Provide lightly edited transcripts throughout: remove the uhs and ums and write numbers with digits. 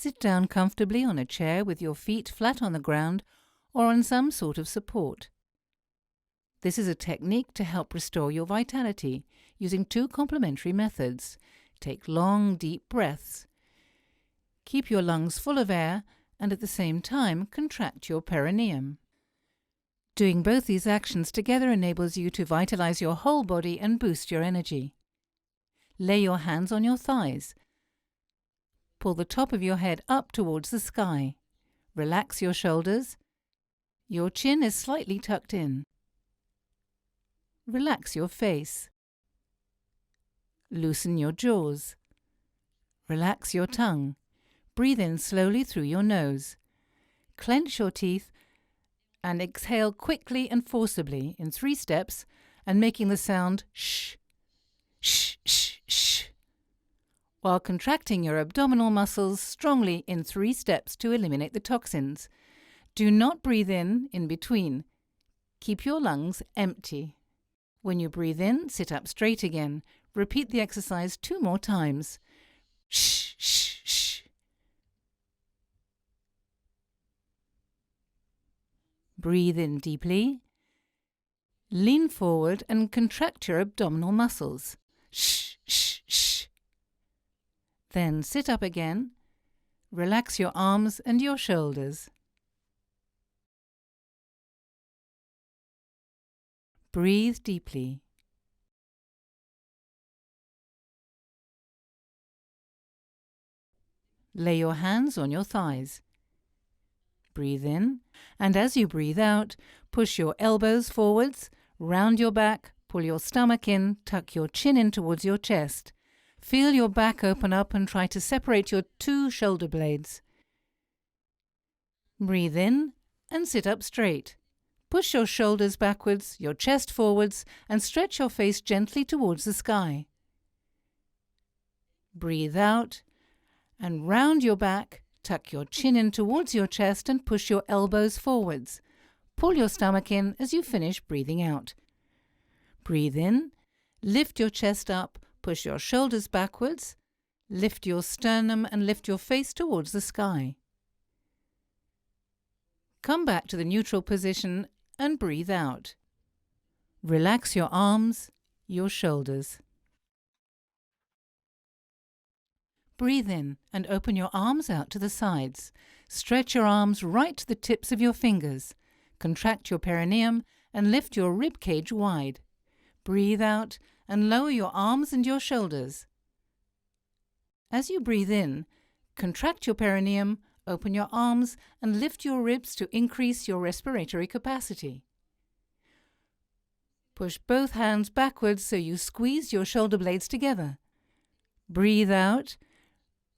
Sit down comfortably on a chair with your feet flat on the ground or on some sort of support. This is a technique to help restore your vitality using two complementary methods. Take long, deep breaths. Keep your lungs full of air and at the same time contract your perineum. Doing both these actions together enables you to vitalize your whole body and boost your energy. Lay your hands on your thighs. Pull the top of your head up towards the sky. Relax your shoulders. Your chin is slightly tucked in. Relax your face. Loosen your jaws. Relax your tongue. Breathe in slowly through your nose. Clench your teeth and exhale quickly and forcibly in 3 steps and making the sound shh, shh, shh, shh, while contracting your abdominal muscles strongly in 3 steps to eliminate the toxins. Do not breathe in between. Keep your lungs empty. When you breathe in, sit up straight again. Repeat the exercise 2 more times. Shh, shh, shh. Breathe in deeply. Lean forward and contract your abdominal muscles. Shh, shh, shh. Then sit up again. Relax your arms and your shoulders. Breathe deeply. Lay your hands on your thighs. Breathe in, and as you breathe out, push your elbows forwards, round your back, pull your stomach in, tuck your chin in towards your chest. Feel your back open up and try to separate your 2 shoulder blades. Breathe in and sit up straight. Push your shoulders backwards, your chest forwards, and stretch your face gently towards the sky. Breathe out and round your back, tuck your chin in towards your chest and push your elbows forwards. Pull your stomach in as you finish breathing out. Breathe in, lift your chest up, push your shoulders backwards, lift your sternum and lift your face towards the sky. Come back to the neutral position and breathe out. Relax your arms, your shoulders. Breathe in and open your arms out to the sides. Stretch your arms right to the tips of your fingers. Contract your perineum and lift your rib cage wide. Breathe out and lower your arms and your shoulders. As you breathe in, contract your perineum, open your arms and lift your ribs to increase your respiratory capacity. Push both hands backwards so you squeeze your shoulder blades together. Breathe out.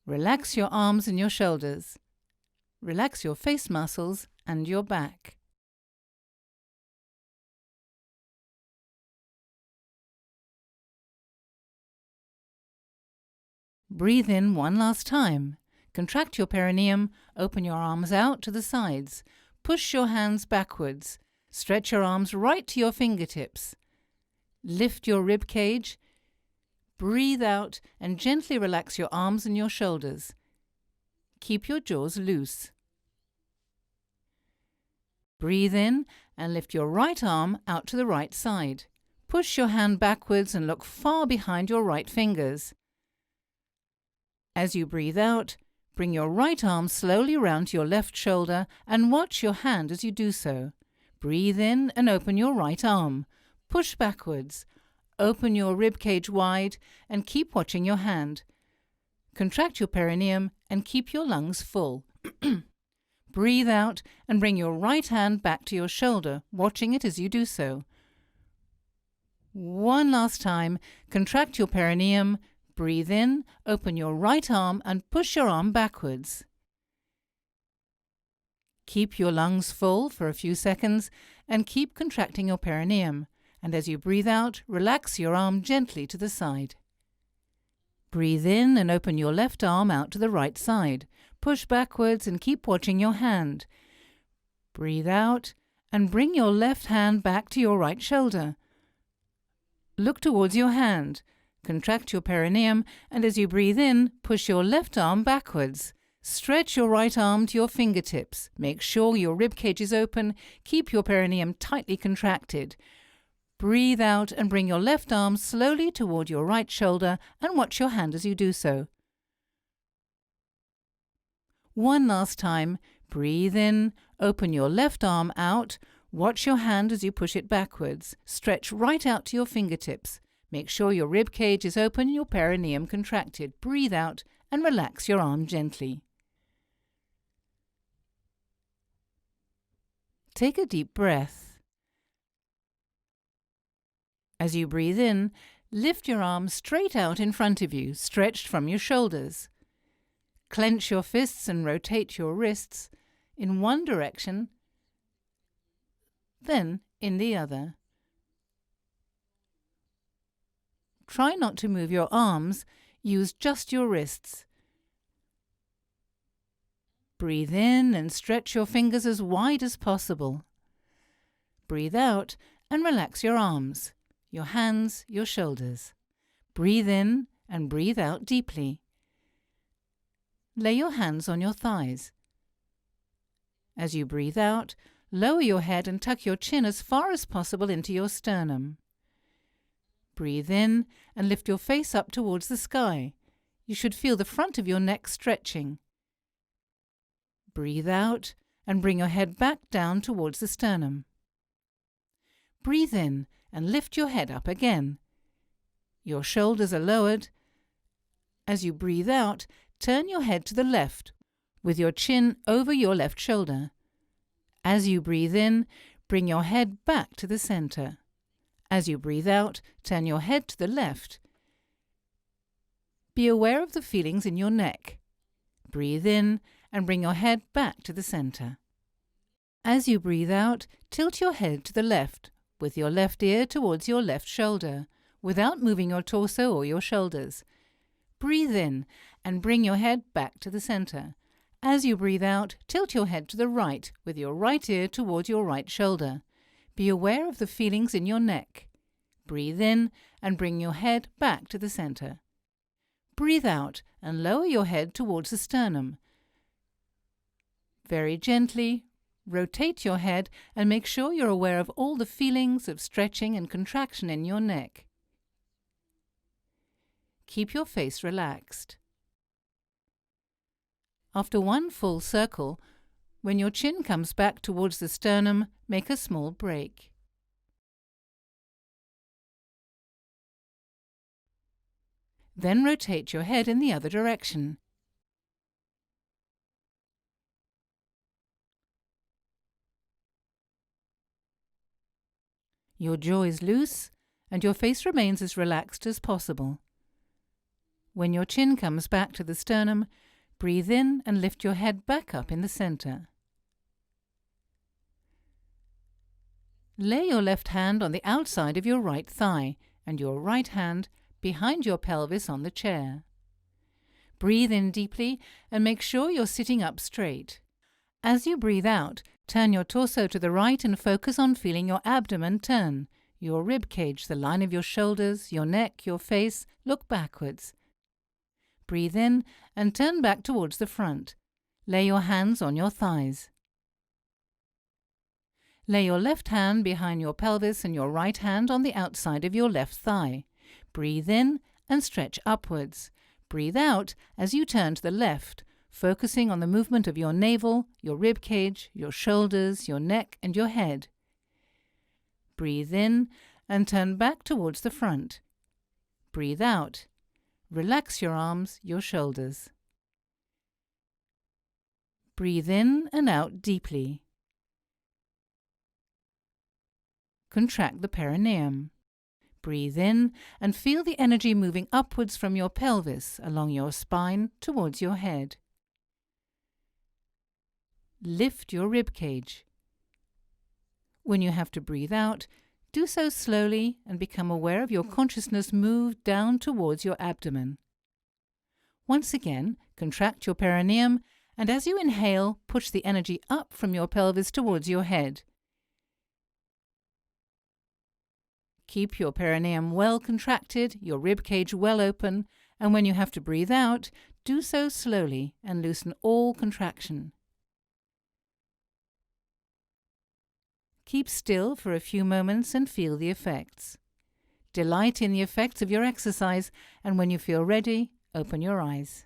Relax your arms and your shoulders. Relax your face muscles and your back. Breathe in one last time. Contract your perineum, open your arms out to the sides. Push your hands backwards. Stretch your arms right to your fingertips. Lift your rib cage. Breathe out and gently relax your arms and your shoulders. Keep your jaws loose. Breathe in and lift your right arm out to the right side. Push your hand backwards and look far behind your right fingers. As you breathe out, bring your right arm slowly round to your left shoulder and watch your hand as you do so. Breathe in and open your right arm. Push backwards. Open your rib cage wide and keep watching your hand. Contract your perineum and keep your lungs full. Breathe out and bring your right hand back to your shoulder, watching it as you do so. One last time, contract your perineum, breathe in, open your right arm and push your arm backwards. Keep your lungs full for a few seconds and keep contracting your perineum. And as you breathe out, relax your arm gently to the side. Breathe in and open your left arm out to the right side. Push backwards and keep watching your hand. Breathe out and bring your left hand back to your right shoulder. Look towards your hand. Contract your perineum and as you breathe in, push your left arm backwards. Stretch your right arm to your fingertips. Make sure your rib cage is open. Keep your perineum tightly contracted. Breathe out and bring your left arm slowly toward your right shoulder and watch your hand as you do so. One last time. Breathe in, open your left arm out. Watch your hand as you push it backwards. Stretch right out to your fingertips. Make sure your rib cage is open and your perineum contracted. Breathe out and relax your arm gently. Take a deep breath. As you breathe in, lift your arm straight out in front of you, stretched from your shoulders. Clench your fists and rotate your wrists in one direction, then in the other. Try not to move your arms, use just your wrists. Breathe in and stretch your fingers as wide as possible. Breathe out and relax your arms, your hands, your shoulders. Breathe in and breathe out deeply. Lay your hands on your thighs. As you breathe out, lower your head and tuck your chin as far as possible into your sternum. Breathe in and lift your face up towards the sky. You should feel the front of your neck stretching. Breathe out and bring your head back down towards the sternum. Breathe in and lift your head up again. Your shoulders are lowered. As you breathe out, turn your head to the left with your chin over your left shoulder. As you breathe in, bring your head back to the center. As you breathe out, turn your head to the left. Be aware of the feelings in your neck. Breathe in and bring your head back to the center. As you breathe out, tilt your head to the left, with your left ear towards your left shoulder, without moving your torso or your shoulders. Breathe in and bring your head back to the center. As you breathe out, tilt your head to the right, with your right ear towards your right shoulder. Be aware of the feelings in your neck. Breathe in and bring your head back to the center. Breathe out and lower your head towards the sternum. Very gently, rotate your head and make sure you're aware of all the feelings of stretching and contraction in your neck. Keep your face relaxed. After one full circle, when your chin comes back towards the sternum, make a small break. Then rotate your head in the other direction. Your jaw is loose and your face remains as relaxed as possible. When your chin comes back to the sternum, breathe in and lift your head back up in the center. Lay your left hand on the outside of your right thigh and your right hand behind your pelvis on the chair. Breathe in deeply and make sure you're sitting up straight. As you breathe out, turn your torso to the right and focus on feeling your abdomen turn, your rib cage, the line of your shoulders, your neck, your face. Look backwards. Breathe in and turn back towards the front. Lay your hands on your thighs. Lay your left hand behind your pelvis and your right hand on the outside of your left thigh. Breathe in and stretch upwards. Breathe out as you turn to the left, focusing on the movement of your navel, your rib cage, your shoulders, your neck, and your head. Breathe in and turn back towards the front. Breathe out. Relax your arms, your shoulders. Breathe in and out deeply. Contract the perineum. Breathe in and feel the energy moving upwards from your pelvis along your spine towards your head. Lift your rib cage. When you have to breathe out, do so slowly and become aware of your consciousness move down towards your abdomen. Once again, contract your perineum and as you inhale, push the energy up from your pelvis towards your head. Keep your perineum well contracted, your rib cage well open, and when you have to breathe out, Do so slowly and loosen all contraction. Keep still for a few moments and feel the effects. Delight in the effects of your exercise, and when you feel ready, open your eyes.